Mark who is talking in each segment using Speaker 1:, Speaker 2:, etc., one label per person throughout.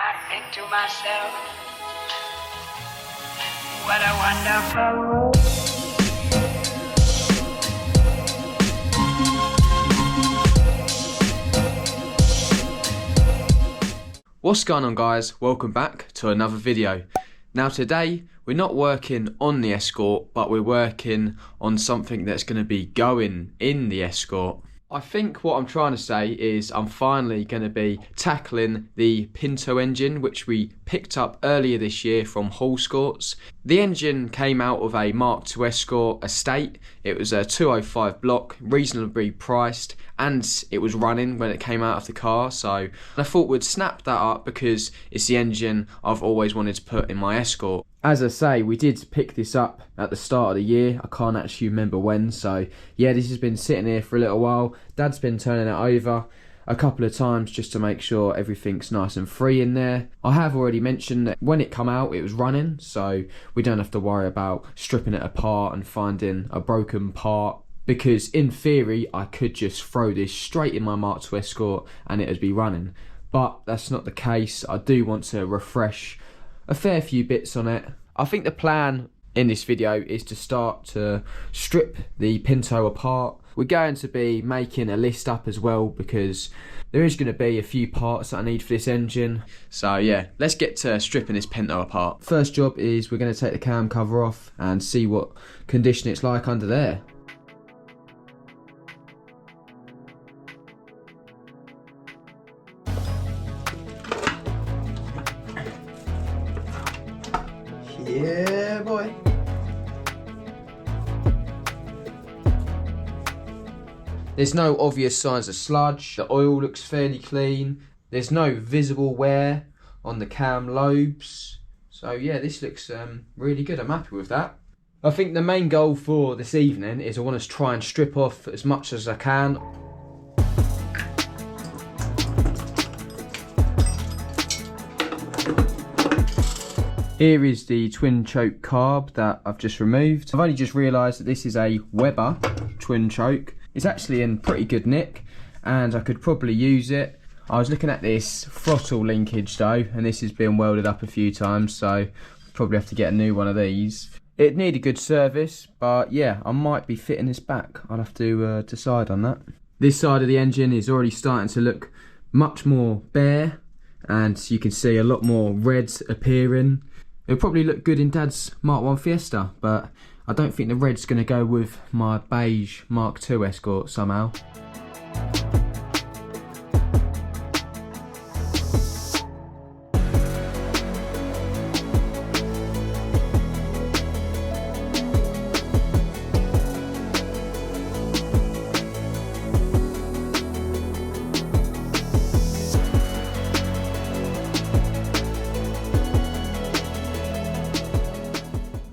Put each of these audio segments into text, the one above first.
Speaker 1: I think to myself, what a wonderful world.
Speaker 2: What's going on, guys? Welcome back to another video. Now today we're not working on the Escort, but we're working on something that's going to be going in the Escort. I think what I'm trying to say is I'm finally going to be tackling the Pinto engine, which we picked up earlier this year from Escorts. The engine came out of a Mark II Escort estate. It was a 205 block, reasonably priced, and it was running when it came out of the car. So I thought we'd snap that up because it's the engine I've always wanted to put in my Escort. As I say, we did pick this up at the start of the year. I can't actually remember when. So yeah, this has been sitting here for a little while. Dad's been turning it over a couple of times just to make sure everything's nice and free in there. I have already mentioned that when it come out it was running, so we don't have to worry about stripping it apart and finding a broken part, because in theory I could just throw this straight in my Mark II Escort and it would be running. But that's not the case. I do want to refresh a fair few bits on it. I think the plan in this video is to start to strip the Pinto apart. We're going to be making a list up as well, because there is going to be a few parts that I need for this engine. So yeah, let's get to stripping this Pinto apart. First job is we're going to take the cam cover off and see what condition it's like under there. Yeah, boy. There's no obvious signs of sludge. The oil looks fairly clean. There's no visible wear on the cam lobes. So yeah, this looks really good. I'm happy with that. I think the main goal for this evening is I want to try and strip off as much as I can. Here is the twin choke carb that I've just removed. I've only just realised that this is a Weber twin choke. It's actually in pretty good nick and I could probably use it. I was looking at this throttle linkage though, and this has been welded up a few times, so I'll probably have to get a new one of these. It'd need a good service, but yeah, I might be fitting this back. I'll have to decide on that. This side of the engine is already starting to look much more bare, and you can see a lot more reds appearing. It'll probably look good in Dad's Mark I Fiesta, but I don't think the red's going to go with my beige Mark II Escort somehow.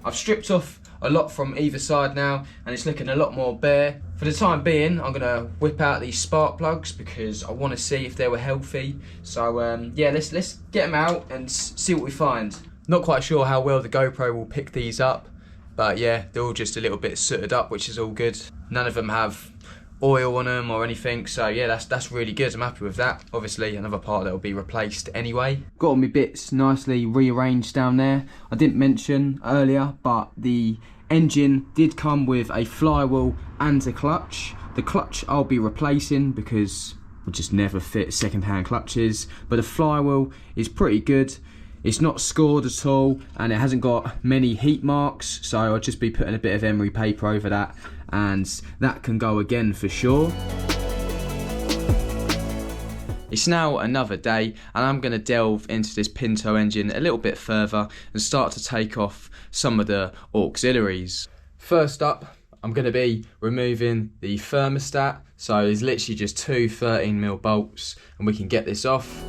Speaker 2: I've stripped off a lot from either side now and it's looking a lot more bare. For the time being, I'm going to whip out these spark plugs because I want to see if they were healthy. So yeah, let's get them out and see what we find. Not quite sure how well the GoPro will pick these up, but yeah, they're all just a little bit sooted up, which is all good. None of them have oil on them or anything, so yeah, that's really good. I'm happy with that. Obviously another part that will be replaced anyway. Got all my bits nicely rearranged down there. I didn't mention earlier, but the engine did come with a flywheel and a clutch. The clutch I'll be replacing because we just never fit second-hand clutches, but the flywheel is pretty good. It's not scored at all and it hasn't got many heat marks, so I'll just be putting a bit of emery paper over that and that can go again for sure. It's now another day and I'm going to delve into this Pinto engine a little bit further and start to take off some of the auxiliaries. First up, I'm going to be removing the thermostat. So there's literally just two 13mm bolts and we can get this off.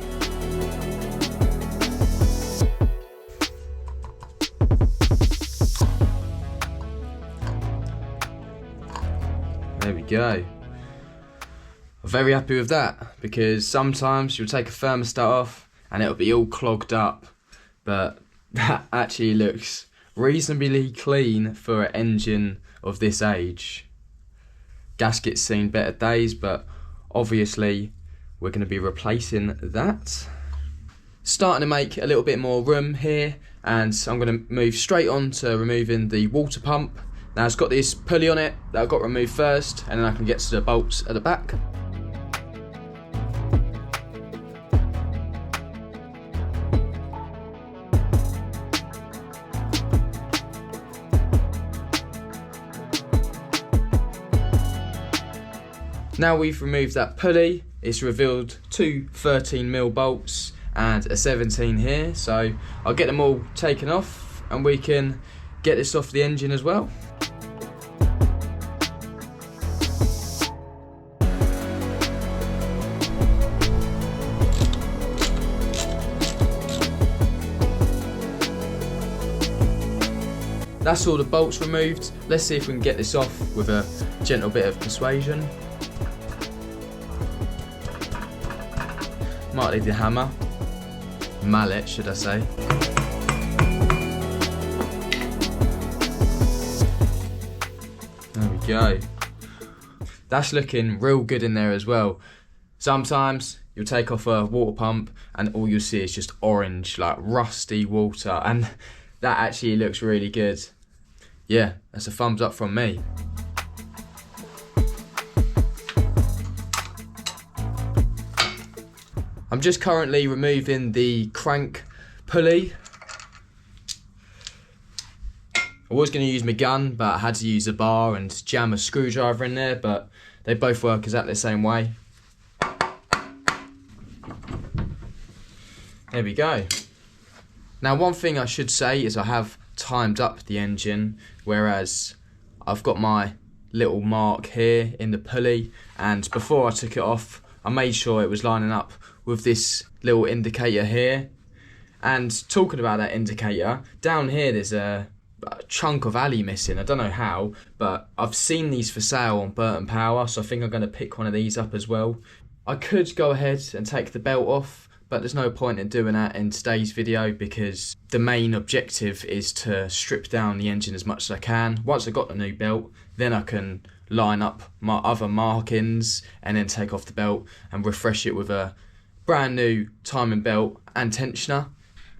Speaker 2: There we go. I'm very happy with that because sometimes you'll take a thermostat off and it'll be all clogged up, but that actually looks reasonably clean for an engine of this age. Gasket's seen better days, but obviously we're going to be replacing that. starting to make a little bit more room here, and I'm going to move straight on to removing the water pump. Now it's got this pulley on it that I've got to remove first, and then I can get to the bolts at the back. Now we've removed that pulley, it's revealed two 13mm bolts and a 17 here, so I'll get them all taken off and we can get this off the engine as well. That's all the bolts removed. Let's see if we can get this off with a gentle bit of persuasion. Might need the hammer. Mallet, should I say. There we go. That's looking real good in there as well. Sometimes you'll take off a water pump and all you'll see is just orange, like rusty water, and that actually looks really good. Yeah, that's a thumbs up from me. I'm just currently removing the crank pulley. I was going to use my gun, but I had to use a bar and jam a screwdriver in there, but they both work exactly the same way. There we go. Now one thing I should say is I have timed up the engine, whereas I've got my little mark here in the pulley, and before I took it off I made sure it was lining up with this little indicator here. And talking about that indicator, down here there's a chunk of alley missing. I don't know how, but I've seen these for sale on Burton Power, so I think I'm going to pick one of these up as well. I could go ahead and take the belt off, but there's no point in doing that in today's video because the main objective is to strip down the engine as much as I can. Once I've got the new belt, then I can line up my other markings and then take off the belt and refresh it with a brand new timing belt and tensioner.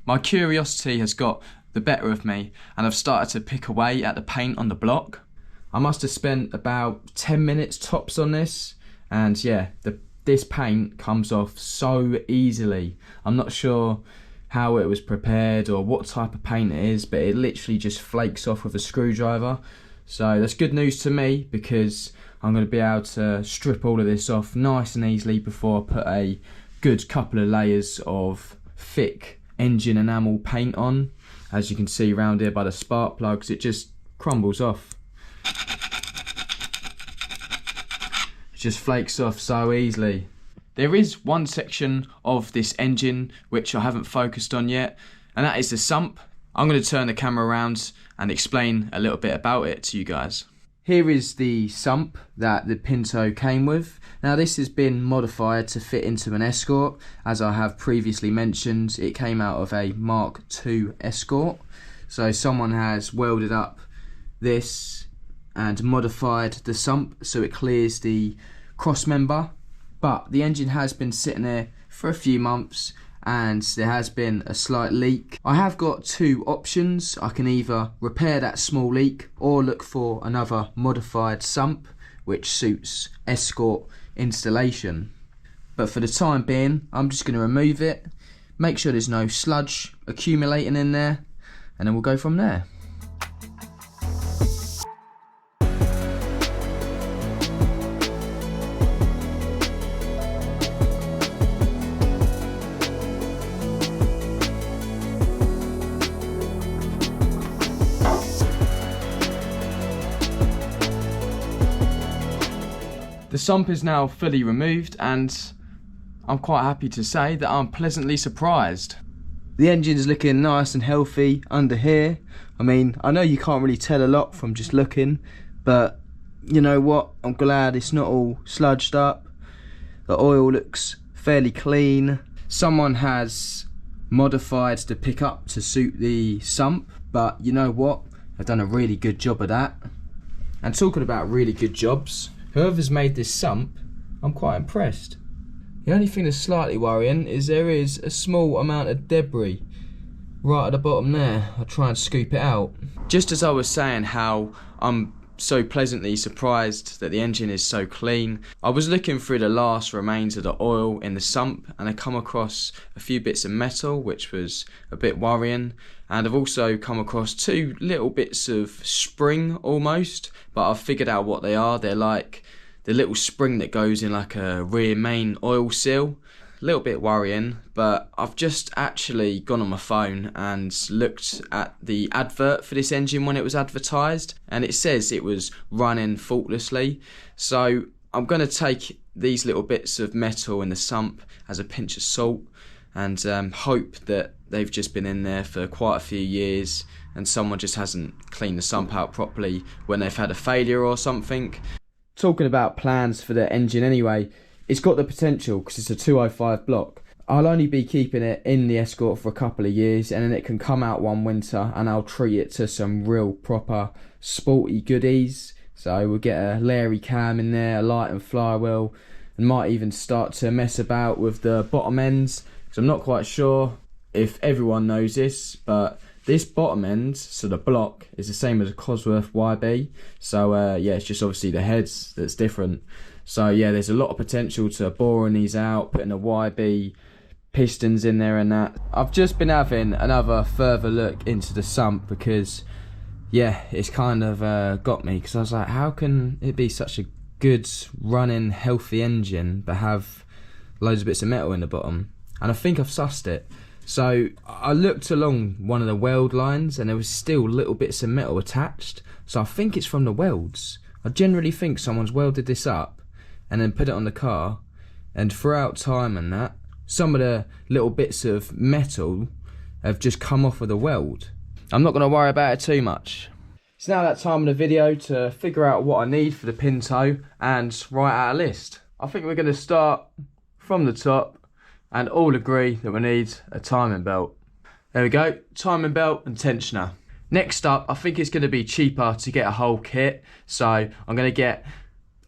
Speaker 2: My curiosity has got the better of me and I've started to pick away at the paint on the block. I must have spent about 10 minutes tops on this, and yeah, this paint comes off so easily. I'm not sure how it was prepared or what type of paint it is, but it literally just flakes off with a screwdriver. So that's good news to me because I'm going to be able to strip all of this off nice and easily before I put a good couple of layers of thick engine enamel paint on. As you can see around here by the spark plugs, it just crumbles off. It just flakes off so easily. There is one section of this engine which I haven't focused on yet, and that is the sump. I'm going to turn the camera around and explain a little bit about it to you guys. Here is the sump that the Pinto came with. Now this has been modified to fit into an Escort. As I have previously mentioned, it came out of a Mark II Escort. So someone has welded up this and modified the sump so it clears the cross member. But the engine has been sitting there for a few months and there has been a slight leak. I have got two options. I can either repair that small leak or look for another modified sump which suits Escort installation. But for the time being, I'm just going to remove it, make sure there's no sludge accumulating in there, and then we'll go from there. The sump is now fully removed and I'm quite happy to say that I'm pleasantly surprised. The engine's looking nice and healthy under here. I mean, I know you can't really tell a lot from just looking, but you know what? I'm glad it's not all sludged up. The oil looks fairly clean. Someone has modified the pickup to suit the sump, but you know what? I've done a really good job of that. And talking about really good jobs, whoever's made this sump, I'm quite impressed. The only thing that's slightly worrying is there is a small amount of debris right at the bottom there. I'll try and scoop it out. Just as I was saying how I'm so pleasantly surprised that the engine is so clean, I was looking through the last remains of the oil in the sump and I come across a few bits of metal, which was a bit worrying, and I've also come across two little bits of spring almost, but I've figured out what they are. They're like the little spring that goes in like a rear main oil seal. A little bit worrying, but I've just actually gone on my phone and looked at the advert for this engine when it was advertised, and it says it was running faultlessly. So I'm going to take these little bits of metal in the sump as a pinch of salt and hope that they've just been in there for quite a few years and someone just hasn't cleaned the sump out properly when they've had a failure or something. Talking about plans for the engine anyway, it's got the potential because it's a 205 block. I'll only be keeping it in the Escort for a couple of years and then it can come out one winter and I'll treat it to some real proper sporty goodies. So we'll get a Larry cam in there, a light and flywheel, and might even start to mess about with the bottom ends, because I'm not quite sure if everyone knows this, but this bottom end, so the block, is the same as a Cosworth YB. So yeah, it's just obviously the heads that's different. So yeah, there's a lot of potential to boring these out, putting a YB pistons in there and that. I've just been having another further look into the sump because yeah, it's kind of got me, because I was like, how can it be such a good running healthy engine but have loads of bits of metal in the bottom? And I think I've sussed it. So I looked along one of the weld lines and there was still little bits of metal attached. So I think it's from the welds. I generally think someone's welded this up and then put it on the car, and throughout time and that, some of the little bits of metal have just come off of the weld. I'm not going to worry about it too much. It's now that time in the video to figure out what I need for the Pinto and write out a list. I think we're going to start from the top and all agree that we need a timing belt. There we go, timing belt and tensioner. Next up, I think it's going to be cheaper to get a whole kit, so I'm going to get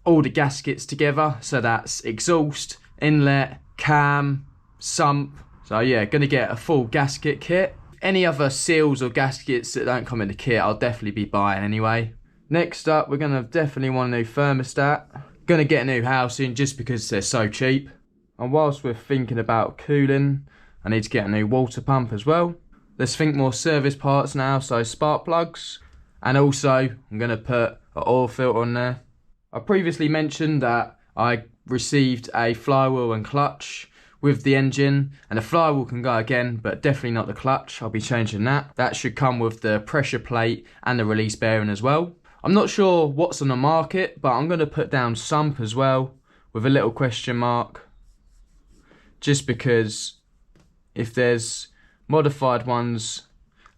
Speaker 2: all the gaskets together. So that's exhaust, inlet, cam, sump. So yeah, going to get a full gasket kit. Any other seals or gaskets that don't come in the kit, I'll definitely be buying anyway. Next up, we're going to definitely want a new thermostat. Going to get a new housing just because they're so cheap. And whilst we're thinking about cooling, I need to get a new water pump as well. Let's think more service parts now, so spark plugs. And also, I'm going to put an oil filter on there. I previously mentioned that I received a flywheel and clutch with the engine, and the flywheel can go again, but definitely not the clutch. I'll be changing that. That should come with the pressure plate and the release bearing as well. I'm not sure what's on the market, but I'm going to put down sump as well with a little question mark. Just because if there's modified ones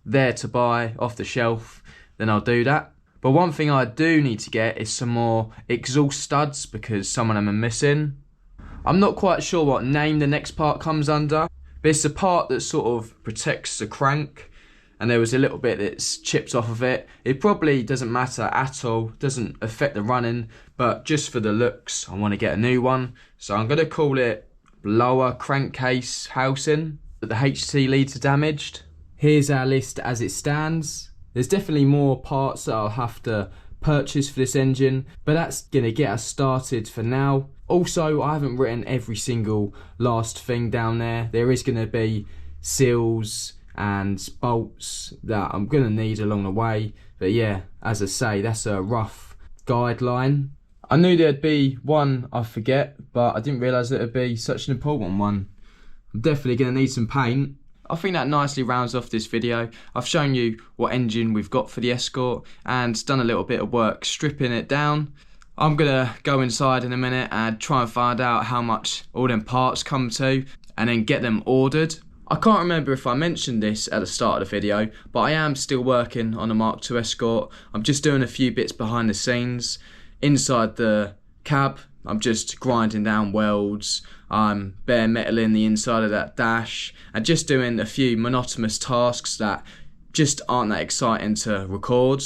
Speaker 2: there to buy off the shelf, then I'll do that. But one thing I do need to get is some more exhaust studs because some of them are missing. I'm not quite sure what name the next part comes under, but it's the part that sort of protects the crank, and there was a little bit that's chipped off of it. It probably doesn't matter at all, doesn't affect the running, but just for the looks, I want to get a new one. So I'm going to call it lower crankcase housing. The HT leads are damaged. Here's our list as it stands. There's definitely more parts that I'll have to purchase for this engine, but that's gonna get us started for now. Also, I haven't written every single last thing down there. There is gonna be seals and bolts that I'm gonna need along the way, but yeah, as I say, that's a rough guideline. I knew there'd be one I forget, but I didn't realise that it'd be such an important one. I'm definitely gonna need some paint. I think that nicely rounds off this video. I've shown you what engine we've got for the Escort and done a little bit of work stripping it down. I'm gonna go inside in a minute and try and find out how much all them parts come to and then get them ordered. I can't remember if I mentioned this at the start of the video, but I am still working on a Mark II Escort. I'm just doing a few bits behind the scenes. Inside the cab, I'm just grinding down welds, I'm bare metaling the inside of that dash, and just doing a few monotonous tasks that just aren't that exciting to record.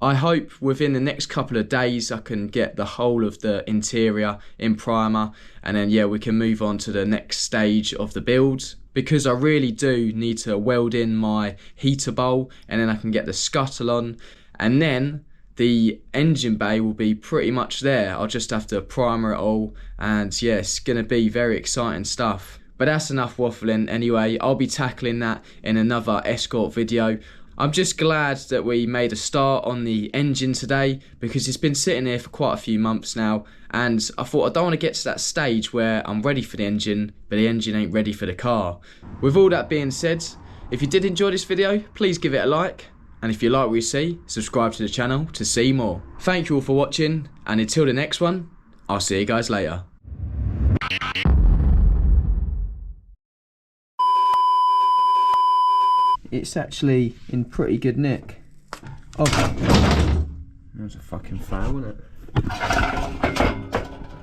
Speaker 2: I hope within the next couple of days I can get the whole of the interior in primer, and then yeah, we can move on to the next stage of the build, because I really do need to weld in my heater bowl, and then I can get the scuttle on, and then the engine bay will be pretty much there. I'll just have to primer it all, and yeah, it's gonna be very exciting stuff. But that's enough waffling anyway. I'll be tackling that in another Escort video. I'm just glad that we made a start on the engine today, because it's been sitting here for quite a few months now, and I thought I don't want to get to that stage where I'm ready for the engine, but the engine ain't ready for the car. With all that being said, if you did enjoy this video, please give it a like, and if you like what you see, subscribe to the channel to see more. Thank you all for watching, and until the next one, I'll see you guys later. It's actually in pretty good nick. Oh, that was a fucking fail, wasn't it?